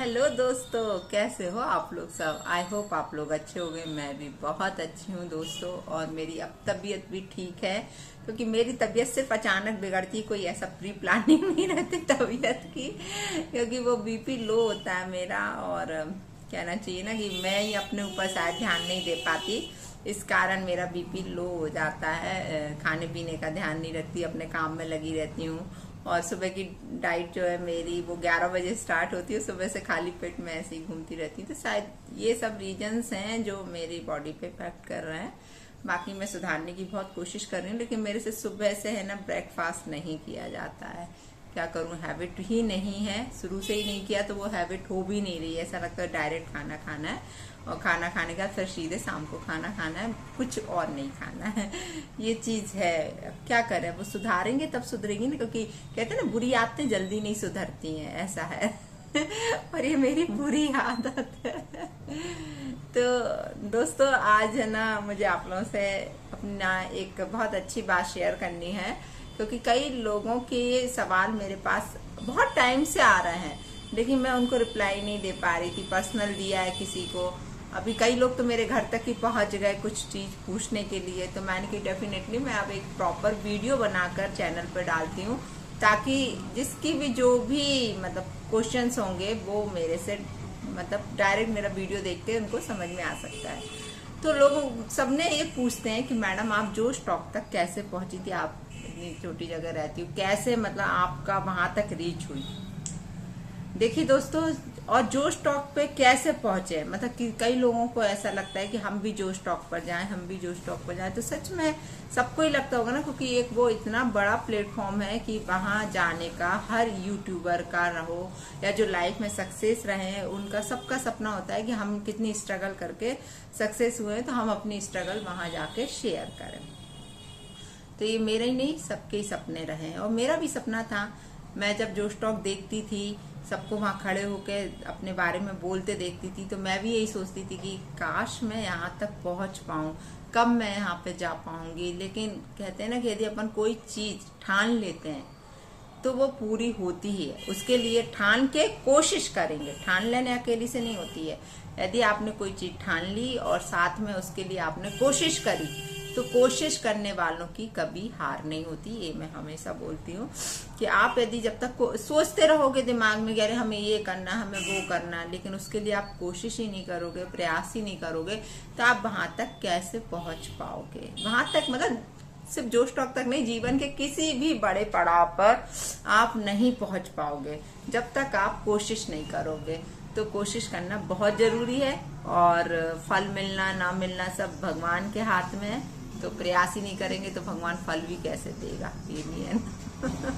Hello दोस्तों, कैसे हो आप लोग सब। आई होप आप लोग अच्छे होंगे। मैं भी बहुत अच्छी हूँ दोस्तों। और मेरी अब तबीयत भी ठीक है, क्योंकि मेरी तबीयत सिर्फ अचानक बिगड़ती, कोई ऐसा प्री प्लानिंग नहीं रहती तबीयत की, क्योंकि वो बीपी लो होता है मेरा। और कहना चाहिए ना कि मैं ही अपने ऊपर शायद ध्यान नहीं दे पाती, इस कारण मेरा बीपी लो हो जाता है। खाने पीने का ध्यान नहीं रखती, अपने काम में लगी रहती हूँ। और सुबह की डाइट जो है मेरी, वो 11 बजे स्टार्ट होती है। सुबह से खाली पेट में ऐसे ही घूमती रहती हूँ। तो शायद ये सब रीजंस हैं जो मेरी बॉडी पे इफेक्ट कर रहे हैं। बाकी मैं सुधारने की बहुत कोशिश कर रही हूँ, लेकिन मेरे से सुबह से है ना ब्रेकफास्ट नहीं किया जाता है। क्या करूँ, हैबिट ही नहीं है, शुरू से ही नहीं किया तो वो हैबिट हो भी नहीं रही है। ऐसा लगता है डायरेक्ट खाना खाना है, और खाना खाने के बाद फिर सीधे शाम को खाना खाना है, कुछ और नहीं खाना है। ये चीज है। अब क्या करें, वो सुधारेंगे तब सुधरेंगी ना, क्योंकि कहते हैं ना बुरी आदतें जल्दी नहीं सुधरती हैं, ऐसा है। और ये मेरी बुरी आदत है। तो दोस्तों, आज है ना मुझे आप लोगों से अपना एक बहुत अच्छी बात शेयर करनी है, क्योंकि कई लोगों के सवाल मेरे पास बहुत टाइम से आ रहे हैं, लेकिन मैं उनको रिप्लाई नहीं दे पा रही थी। पर्सनल दिया है किसी को, अभी कई लोग तो मेरे घर तक ही पहुंच गए कुछ चीज पूछने के लिए। तो मैंने कि डेफिनेटली मैं अब एक प्रॉपर वीडियो बनाकर चैनल पर डालती हूँ, ताकि जिसकी भी जो भी मतलब क्वेश्चंस होंगे वो मेरे से मतलब डायरेक्ट मेरा वीडियो देख के उनको समझ में आ सकता है। तो लोग सबने ये पूछते हैं कि मैडम आप जो स्टॉक तक कैसे पहुंची थी, आप इतनी छोटी जगह रहती हो, कैसे मतलब आपका वहां तक रीच हुई। देखिए दोस्तों, और जो स्टॉक पे कैसे पहुंचे, मतलब कि कई लोगों को ऐसा लगता है कि हम भी जो स्टॉक पर जाएं, हम भी जो स्टॉक पर जाएं। तो सच में सबको ही लगता होगा ना, क्योंकि एक वो इतना बड़ा प्लेटफॉर्म है कि वहां जाने का हर यूट्यूबर का रहो या जो लाइफ में सक्सेस रहे हैं, उनका सबका सपना होता है कि हम कितनी स्ट्रगल करके सक्सेस हुए, तो हम अपनी स्ट्रगल वहां जाके शेयर करें। तो ये मेरे ही नहीं, सबके ही सपने रहे हैं, और मेरा भी सपना था। मैं जब जो स्टॉक देखती थी, सबको वहां खड़े होके अपने बारे में बोलते देखती थी, तो मैं भी यही सोचती थी कि काश मैं यहाँ तक पहुंच पाऊं, कब मैं यहाँ पे जा पाऊंगी। लेकिन कहते हैं ना कि यदि अपन कोई चीज ठान लेते हैं तो वो पूरी होती ही है। उसके लिए ठान के कोशिश करेंगे, ठान लेने अकेली से नहीं होती है। यदि आपने कोई चीज ठान ली और साथ में उसके लिए आपने कोशिश करी, तो कोशिश करने वालों की कभी हार नहीं होती। ये मैं हमेशा बोलती हूँ कि आप यदि जब तक सोचते रहोगे दिमाग में कि अरे हमें ये करना, हमें वो करना, लेकिन उसके लिए आप कोशिश ही नहीं करोगे, प्रयास ही नहीं करोगे, तो आप वहां तक कैसे पहुंच पाओगे। वहां तक मतलब सिर्फ जो स्टॉक तक नहीं, जीवन के किसी भी बड़े पड़ाव पर आप नहीं पहुंच पाओगे जब तक आप कोशिश नहीं करोगे। तो कोशिश करना बहुत जरूरी है, और फल मिलना ना मिलना सब भगवान के हाथ में है। तो प्रयास ही नहीं करेंगे तो भगवान फल भी कैसे देगा, ये नहीं है ना।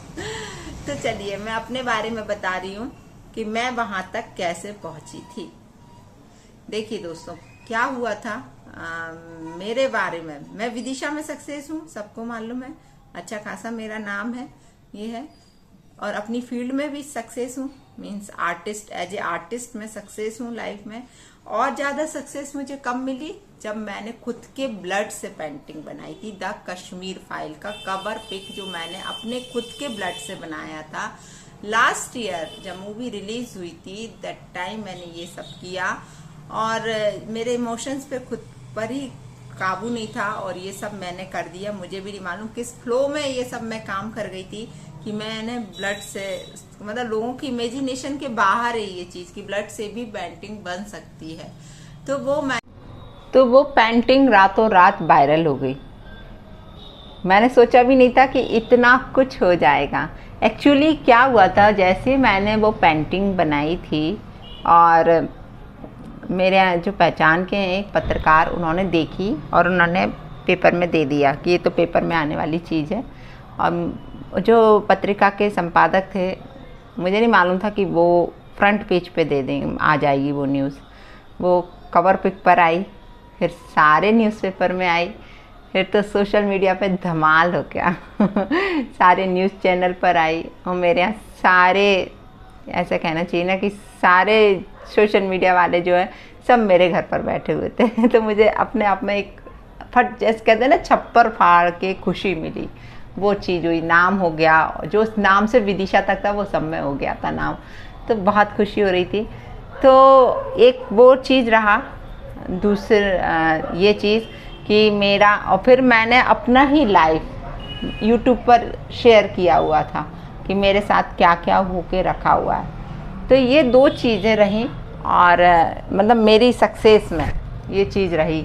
तो चलिए मैं अपने बारे में बता रही हूँ कि मैं वहां तक कैसे पहुंची थी। देखिए दोस्तों, क्या हुआ था मेरे बारे में। मैं विदिशा में सक्सेस हूँ, सबको मालूम है, अच्छा खासा मेरा नाम है, ये है। और अपनी फील्ड में भी सक्सेस हूँ, means artist, as a artist में सक्सेस हूँ लाइफ में। और ज्यादा सक्सेस मुझे कब मिली, जब मैंने खुद के ब्लड से पेंटिंग बनाई थी। द कश्मीर फाइल का कवर पिक जो मैंने अपने खुद के ब्लड से बनाया था लास्ट ईयर, जब मूवी रिलीज हुई थी, दैट टाइम मैंने ये सब किया। और मेरे इमोशंस पे खुद पर ही काबू नहीं था, और ये सब मैंने कर दिया। मुझे भी नहीं मालूम किस फ्लो में ये सब मैं काम कर गई थी कि मैंने ब्लड से, मतलब लोगों की इमेजिनेशन के बाहर है ये चीज कि ब्लड से भी पेंटिंग बन सकती है। तो वो पेंटिंग रातों रात वायरल हो गई। मैंने सोचा भी नहीं था कि इतना कुछ हो जाएगा। एक्चुअली क्या हुआ था, जैसे मैंने वो पेंटिंग बनाई थी, और मेरे जो पहचान के एक पत्रकार, उन्होंने देखी और उन्होंने पेपर में दे दिया कि ये तो पेपर में आने वाली चीज़ है। और जो पत्रिका के संपादक थे, मुझे नहीं मालूम था कि वो फ्रंट पेज पे दे देंगे, आ जाएगी वो न्यूज़। वो कवर पिक पर आई, फिर सारे न्यूज़पेपर में आई, फिर तो सोशल मीडिया पे धमाल हो गया। सारे न्यूज़ चैनल पर आई, और मेरे यहाँ सारे, ऐसा कहना चाहिए ना कि सारे सोशल मीडिया वाले जो है सब मेरे घर पर बैठे हुए थे। तो मुझे अपने आप में एक फट, जैसे कहते हैं ना, छप्पर फाड़ के खुशी मिली। वो चीज़ हुई, नाम हो गया, जो नाम से विदिशा तक था वो सब में हो गया था नाम। तो बहुत खुशी हो रही थी। तो एक वो चीज़ रहा, ये चीज़ कि मेरा, और फिर मैंने अपना ही लाइफ यूट्यूब पर शेयर किया हुआ था कि मेरे साथ क्या क्या होके रखा हुआ है। तो ये 2 चीज़ें रहीं, और मतलब मेरी सक्सेस में ये चीज़ रही।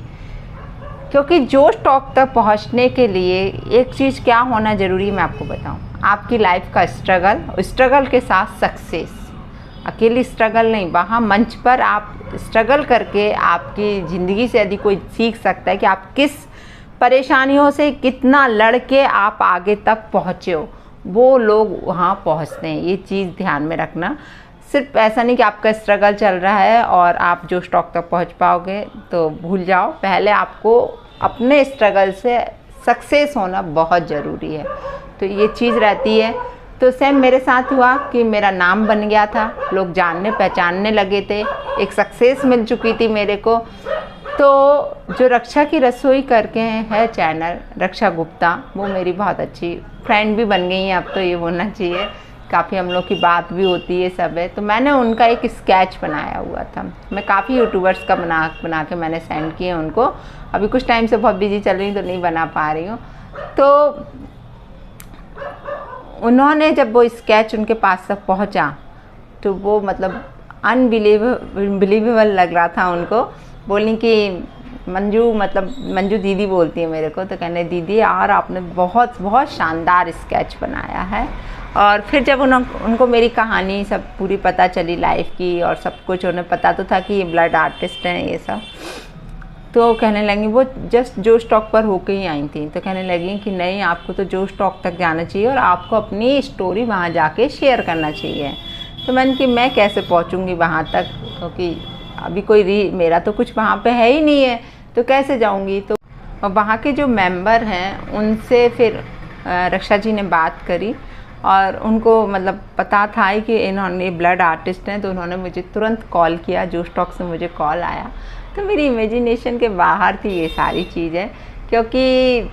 क्योंकि जोश टॉक तक पहुंचने के लिए एक चीज़ क्या होना ज़रूरी, मैं आपको बताऊं, आपकी लाइफ का स्ट्रगल के साथ सक्सेस। अकेली स्ट्रगल नहीं, वहाँ मंच पर आप स्ट्रगल करके आपकी ज़िंदगी से यदि कोई सीख सकता है कि आप किस परेशानियों से कितना लड़ के आप आगे तक पहुँचे हो, वो लोग वहाँ पहुँचते हैं। ये चीज़ ध्यान में रखना। सिर्फ ऐसा नहीं कि आपका स्ट्रगल चल रहा है और आप जो स्टॉक तक पहुँच पाओगे, तो भूल जाओ। पहले आपको अपने स्ट्रगल से सक्सेस होना बहुत ज़रूरी है। तो ये चीज़ रहती है। तो सेम मेरे साथ हुआ कि मेरा नाम बन गया था, लोग जानने पहचानने लगे थे, एक सक्सेस मिल चुकी थी मेरे को। तो जो रक्षा की रसोई करके है चैनल, रक्षा गुप्ता, वो मेरी बहुत अच्छी फ्रेंड भी बन गई हैं अब तो, ये बोलना चाहिए। काफ़ी हम लोग की बात भी होती है, सब है। तो मैंने उनका एक स्केच बनाया हुआ था। मैं काफ़ी यूट्यूबर्स का बना के मैंने सेंड किए उनको। अभी कुछ टाइम से बहुत बिजी चल रही हूँ तो नहीं बना पा रही हूँ। तो उन्होंने जब वो स्केच उनके पास तक पहुँचा तो वो मतलब अनबिलीवेबल लग रहा था उनको। बोली कि मंजू दीदी बोलती है मेरे को, तो कहने दीदी यार आपने बहुत बहुत शानदार स्केच बनाया है। और फिर जब उनको मेरी कहानी सब पूरी पता चली लाइफ की और सब कुछ, उन्हें पता तो था कि ये ब्लड आर्टिस्ट हैं ये सब, तो कहने लगी, वो जस्ट जोश टॉक पर होके ही आई थी, तो कहने लगी कि नहीं आपको तो जोश टॉक तक जाना चाहिए और आपको अपनी स्टोरी वहाँ जाके शेयर करना चाहिए। तो मैंने कि मैं कैसे पहुँचूँगी वहाँ तक, क्योंकि अभी कोई मेरा तो कुछ वहाँ पे है ही नहीं है, तो कैसे जाऊँगी। तो वहाँ के जो मेंबर हैं उनसे फिर रक्षा जी ने बात करी और उनको मतलब पता था कि इन्होंने ब्लड आर्टिस्ट हैं, तो उन्होंने मुझे तुरंत कॉल किया। जोश टॉक से मुझे कॉल आया, तो मेरी इमेजिनेशन के बाहर थी ये सारी चीज़ें, क्योंकि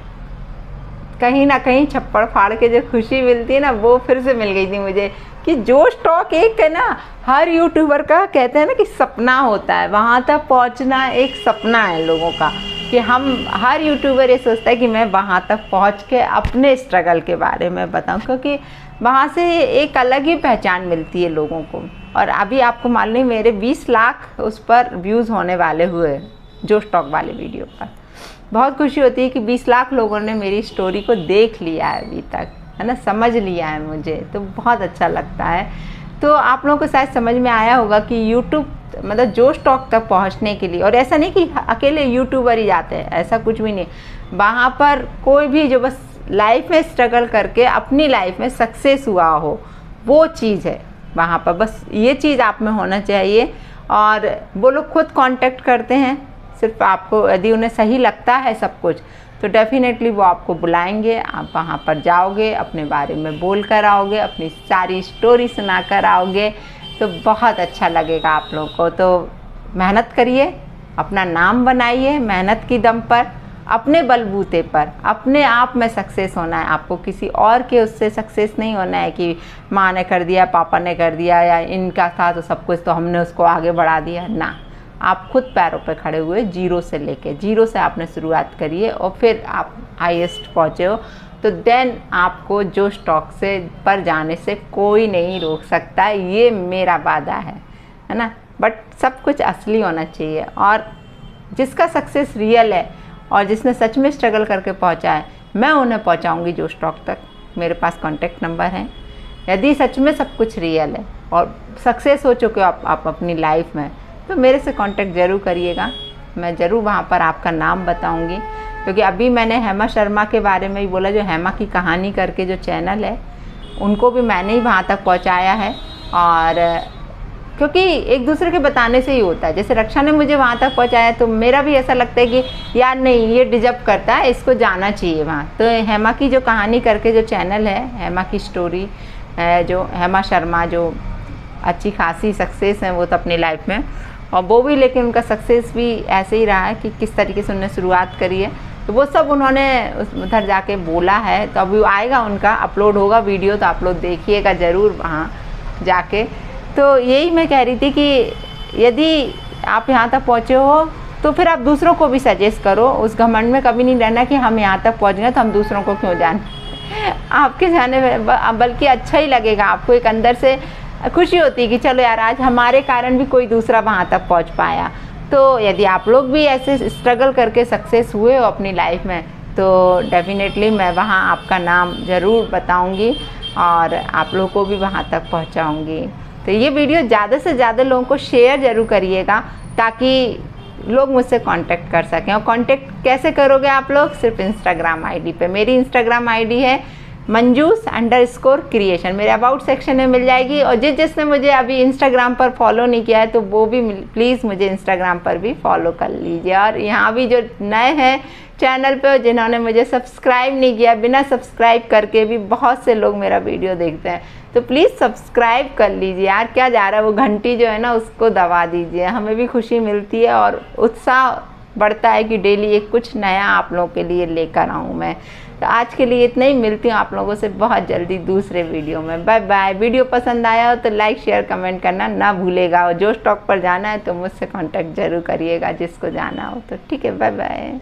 कहीं ना कहीं छप्पड़ फाड़ के जो खुशी मिलती है ना, वो फिर से मिल गई थी मुझे। कि जोश टॉक एक है ना, हर यूट्यूबर का कहते हैं ना कि सपना होता है, वहाँ तक पहुँचना एक सपना है लोगों का, कि हम हर यूट्यूबर ये सोचता है कि मैं वहाँ तक पहुँच के अपने स्ट्रगल के बारे में बताऊँ, क्योंकि वहाँ से एक अलग ही पहचान मिलती है लोगों को। और अभी आपको मालूम नहीं, मेरे 20 लाख उस पर व्यूज़ होने वाले हुए जोश टॉक वाले वीडियो पर। बहुत खुशी होती है कि 20 लाख लोगों ने मेरी स्टोरी को देख लिया है अभी तक, है ना, समझ लिया है मुझे, तो बहुत अच्छा लगता है। तो आप लोगों को शायद समझ में आया होगा कि यूट्यूब मतलब जोश टॉक तक पहुंचने के लिए, और ऐसा नहीं कि अकेले यूट्यूबर ही जाते हैं, ऐसा कुछ भी नहीं। वहाँ पर कोई भी जो बस लाइफ में स्ट्रगल करके अपनी लाइफ में सक्सेस हुआ हो, वो चीज़ है वहाँ पर। बस ये चीज़ आप में होना चाहिए। और वो लोग खुद कांटेक्ट करते हैं, सिर्फ आपको यदि उन्हें सही लगता है सब कुछ, तो डेफिनेटली वो आपको बुलाएंगे, आप वहाँ पर जाओगे, अपने बारे में बोल कर आओगे, अपनी सारी स्टोरी सुना कर आओगे, तो बहुत अच्छा लगेगा आप लोगों को। तो मेहनत करिए, अपना नाम बनाइए, मेहनत की दम पर, अपने बलबूते पर अपने आप में सक्सेस होना है आपको। किसी और के उससे सक्सेस नहीं होना है कि माँ ने कर दिया, पापा ने कर दिया, या इनका था तो सब कुछ तो हमने उसको आगे बढ़ा दिया ना। आप खुद पैरों पे खड़े हुए, जीरो से आपने शुरुआत करिए और फिर आप हाईएस्ट पहुँचे हो, तो देन आपको जोश टॉक से पर जाने से कोई नहीं रोक सकता। ये मेरा वादा है ना। बट सब कुछ असली होना चाहिए, और जिसका सक्सेस रियल है और जिसने सच में स्ट्रगल करके पहुंचा है, मैं उन्हें पहुंचाऊंगी जोश टॉक तक। मेरे पास कॉन्टैक्ट नंबर हैं। यदि सच में सब कुछ रियल है और सक्सेस हो चुके हो आप अपनी लाइफ में, तो मेरे से कांटेक्ट ज़रूर करिएगा। मैं ज़रूर वहाँ पर आपका नाम बताऊँगी, क्योंकि अभी मैंने हेमा शर्मा के बारे में ही बोला, जो हेमा की कहानी करके जो चैनल है, उनको भी मैंने ही वहाँ तक पहुँचाया है। और क्योंकि एक दूसरे के बताने से ही होता है, जैसे रक्षा ने मुझे वहाँ तक पहुँचाया, तो मेरा भी ऐसा लगता है कि यार नहीं, ये डिजर्व करता है, इसको जाना चाहिए वहाँ। तो हेमा की जो कहानी करके जो चैनल है, हेमा की स्टोरी है, जो हेमा शर्मा जो अच्छी खासी सक्सेस है वो तो अपनी लाइफ में, और वो भी, लेकिन उनका सक्सेस भी ऐसे ही रहा है कि किस तरीके से उन्होंने शुरुआत करी है, तो वो सब उन्होंने उधर जाके बोला है। तो अभी आएगा, उनका अपलोड होगा वीडियो, तो आप लोग देखिएगा ज़रूर वहाँ जाके। तो यही मैं कह रही थी कि यदि आप यहाँ तक पहुँचे हो तो फिर आप दूसरों को भी सजेस्ट करो। उस घमंड में कभी नहीं रहना कि हम यहाँ तक पहुँच गए तो हम दूसरों को क्यों जाने। आपके जाने में बल्कि अच्छा ही लगेगा, आपको एक अंदर से खुशी होती है कि चलो यार आज हमारे कारण भी कोई दूसरा वहाँ तक पहुँच पाया। तो यदि आप लोग भी ऐसे स्ट्रगल करके सक्सेस हुए हो अपनी लाइफ में तो डेफिनेटली मैं वहाँ आपका नाम ज़रूर बताऊँगी और आप लोगों को भी वहाँ तक पहुँचाऊँगी। तो ये वीडियो ज़्यादा से ज़्यादा लोगों को शेयर ज़रूर करिएगा ताकि लोग मुझसे कांटेक्ट कर सकें। और कांटेक्ट कैसे करोगे आप लोग? सिर्फ इंस्टाग्राम आईडी पे। मेरी इंस्टाग्राम आईडी है मंजूस_क्रिएशन, मेरे अबाउट सेक्शन में मिल जाएगी। और जिसने मुझे अभी इंस्टाग्राम पर फॉलो नहीं किया है तो वो भी प्लीज़ मुझे इंस्टाग्राम पर भी फॉलो कर लीजिए। और यहाँ भी जो नए हैं चैनल पे जिन्होंने मुझे सब्सक्राइब नहीं किया, बिना सब्सक्राइब करके भी बहुत से लोग मेरा वीडियो देखते हैं, तो प्लीज़ सब्सक्राइब कर लीजिए यार। क्या जा रहा है, वो घंटी जो है ना उसको दबा दीजिए, हमें भी खुशी मिलती है और उत्साह बढ़ता है कि डेली एक कुछ नया आप लोगों के लिए लेकर आऊँ मैं। तो आज के लिए इतना ही, मिलती हूँ आप लोगों से बहुत जल्दी दूसरे वीडियो में। Bye bye. वीडियो पसंद आया हो तो लाइक शेयर कमेंट करना ना भूलेगा। और जो स्टॉक पर जाना है तो मुझसे कांटेक्ट जरूर करिएगा जिसको जाना हो तो। ठीक है, बाय बाय।